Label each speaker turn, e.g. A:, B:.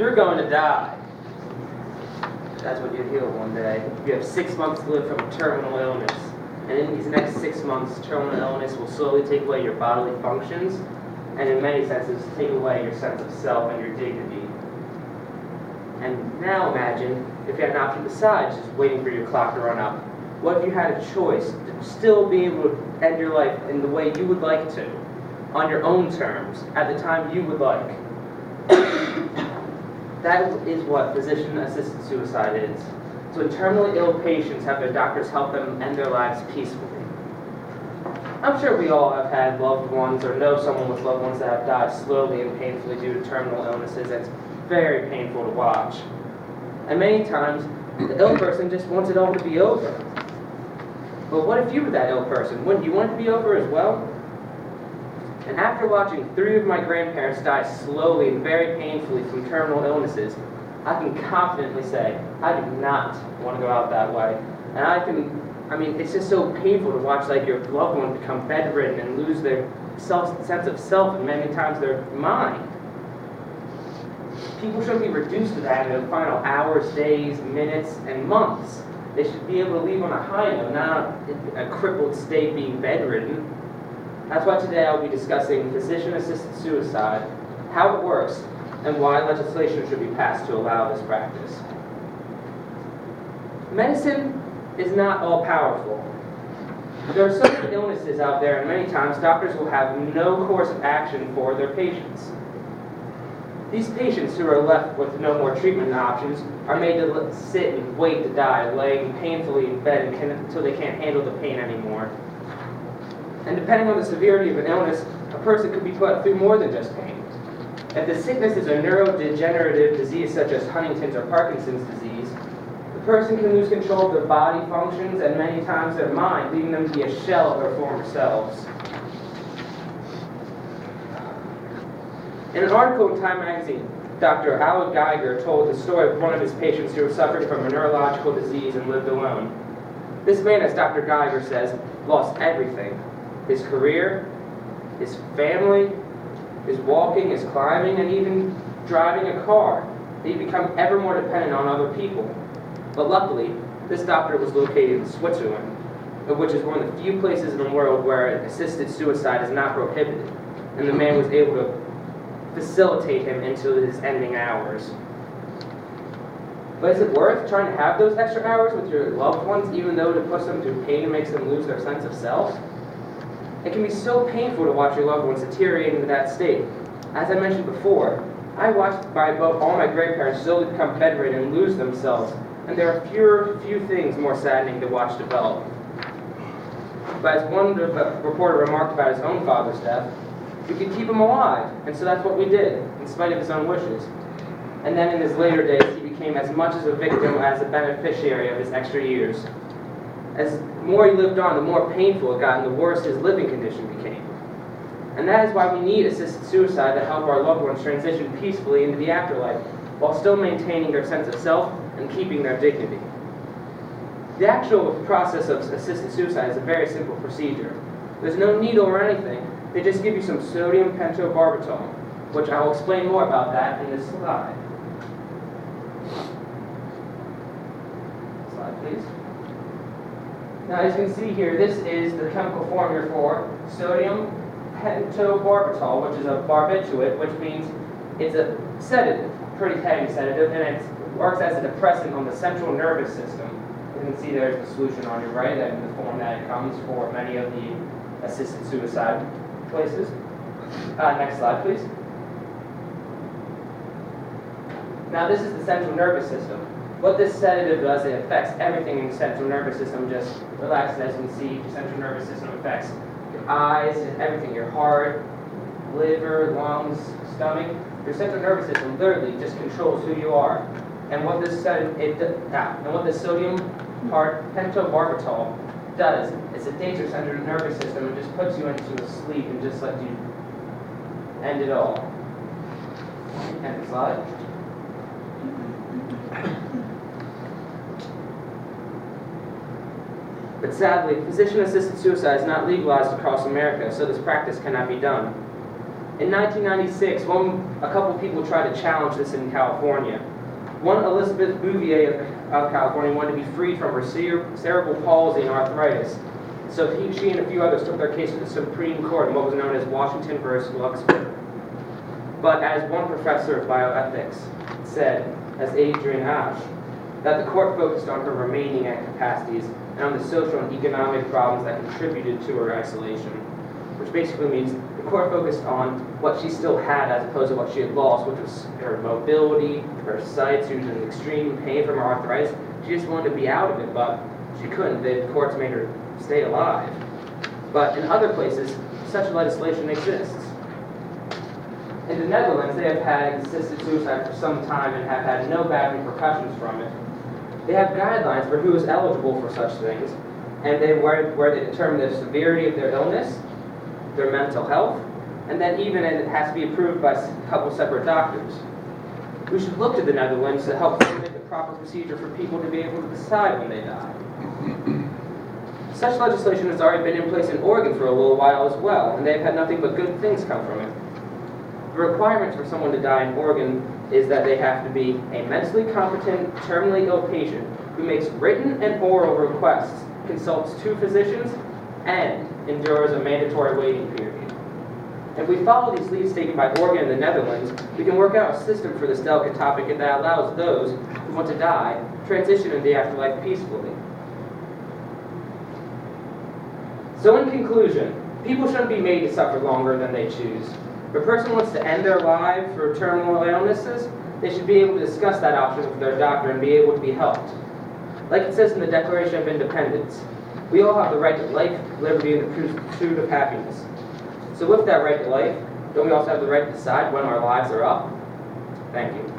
A: You're going to die. That's what you hear one day. You have 6 months to live from a terminal illness. And in these next 6 months, terminal illness will slowly take away your bodily functions, and in many senses, take away your sense of self and your dignity. And now imagine if you had an option besides just waiting for your clock to run up. What if you had a choice to still be able to end your life in the way you would like to, on your own terms, at the time you would like? That is what physician-assisted suicide is. So when terminally ill patients have their doctors help them end their lives peacefully. I'm sure we all have had loved ones or know someone with loved ones that have died slowly and painfully due to terminal illnesses. It's very painful to watch. And many times, the ill person just wants it all to be over. But what if you were that ill person? Wouldn't you want it to be over as well? And after watching 3 of my grandparents die slowly and very painfully from terminal illnesses, I can confidently say, I do not want to go out that way. And it's just so painful to watch like your loved one become bedridden and lose their sense of self and many times their mind. People shouldn't be reduced to that in the final hours, days, minutes, and months. They should be able to leave on a high note, not a crippled state being bedridden. That's why today I'll be discussing physician-assisted suicide, how it works, and why legislation should be passed to allow this practice. Medicine is not all-powerful. There are so many illnesses out there, and many times doctors will have no course of action for their patients. These patients who are left with no more treatment options are made to sit and wait to die, laying painfully in bed until they can't handle the pain anymore. And depending on the severity of an illness, a person could be put through more than just pain. If the sickness is a neurodegenerative disease such as Huntington's or Parkinson's disease, the person can lose control of their body functions and many times their mind, leaving them to be a shell of their former selves. In an article in Time magazine, Dr. Howard Geiger told the story of one of his patients who was suffering from a neurological disease and lived alone. This man, as Dr. Geiger says, lost everything. His career, his family, his walking, his climbing, and even driving a car. He'd become ever more dependent on other people. But luckily, this doctor was located in Switzerland, which is one of the few places in the world where assisted suicide is not prohibited. And the man was able to facilitate him into his ending hours. But is it worth trying to have those extra hours with your loved ones, even though it puts them through pain and makes them lose their sense of self? It can be so painful to watch your loved ones deteriorate into that state. As I mentioned before, I watched all my grandparents slowly become bedridden and lose themselves, and there are few things more saddening to watch develop. But as one reporter remarked about his own father's death, we could keep him alive, and so that's what we did, in spite of his own wishes. And then in his later days, he became as much as a victim as a beneficiary of his extra years. As the more he lived on, the more painful it got and the worse his living condition became. And that is why we need assisted suicide to help our loved ones transition peacefully into the afterlife, while still maintaining their sense of self and keeping their dignity. The actual process of assisted suicide is a very simple procedure. There's no needle or anything. They just give you some sodium pentobarbital, which I will explain more about that in this slide. Slide, please. Now, as you can see here, this is the chemical formula for sodium pentobarbital, which is a barbiturate, which means it's a sedative, pretty heavy sedative, and it works as a depressant on the central nervous system. You can see there's the solution on your right and the form that it comes for many of the assisted suicide places. Next slide, please. Now, this is the central nervous system. What this sedative does, it affects everything in the central nervous system. Just relax, as you can see, your central nervous system affects your eyes, everything, your heart, liver, lungs, stomach. Your central nervous system literally just controls who you are. And what this sodium pentobarbital does is it sedates your central nervous system and just puts you into a sleep and just lets you end it all. Next slide. But sadly, physician-assisted suicide is not legalized across America, so this practice cannot be done. In 1996, a couple people tried to challenge this in California. One, Elizabeth Bouvier of California, wanted to be freed from her cerebral palsy and arthritis. So she and a few others took their case to the Supreme Court in what was known as Washington versus Luxburg. But as one professor of bioethics said, as Adrian Ash, that the court focused on her remaining capacities and on the social and economic problems that contributed to her isolation, which basically means the court focused on what she still had as opposed to what she had lost, which was her mobility, her sight. She was in extreme pain from her arthritis. She just wanted to be out of it, but she couldn't. The courts made her stay alive. But in other places, such legislation exists. In the Netherlands, they have had assisted suicide for some time and have had no bad repercussions from it. They have guidelines for who is eligible for such things, and where they determine the severity of their illness, their mental health, and then even it has to be approved by a couple separate doctors. We should look to the Netherlands to help formulate the proper procedure for people to be able to decide when they die. Such legislation has already been in place in Oregon for a little while as well, and they've had nothing but good things come from it. The requirements for someone to die in Oregon is that they have to be a mentally competent, terminally ill patient who makes written and oral requests, consults 2 physicians, and endures a mandatory waiting period. If we follow these leads taken by Oregon and the Netherlands, we can work out a system for this delicate topic that allows those who want to die transition into the afterlife peacefully. So in conclusion, people shouldn't be made to suffer longer than they choose. If a person wants to end their life for terminal illnesses, they should be able to discuss that option with their doctor and be able to be helped. Like it says in the Declaration of Independence, we all have the right to life, liberty, and the pursuit of happiness. So with that right to life, don't we also have the right to decide when our lives are up? Thank you.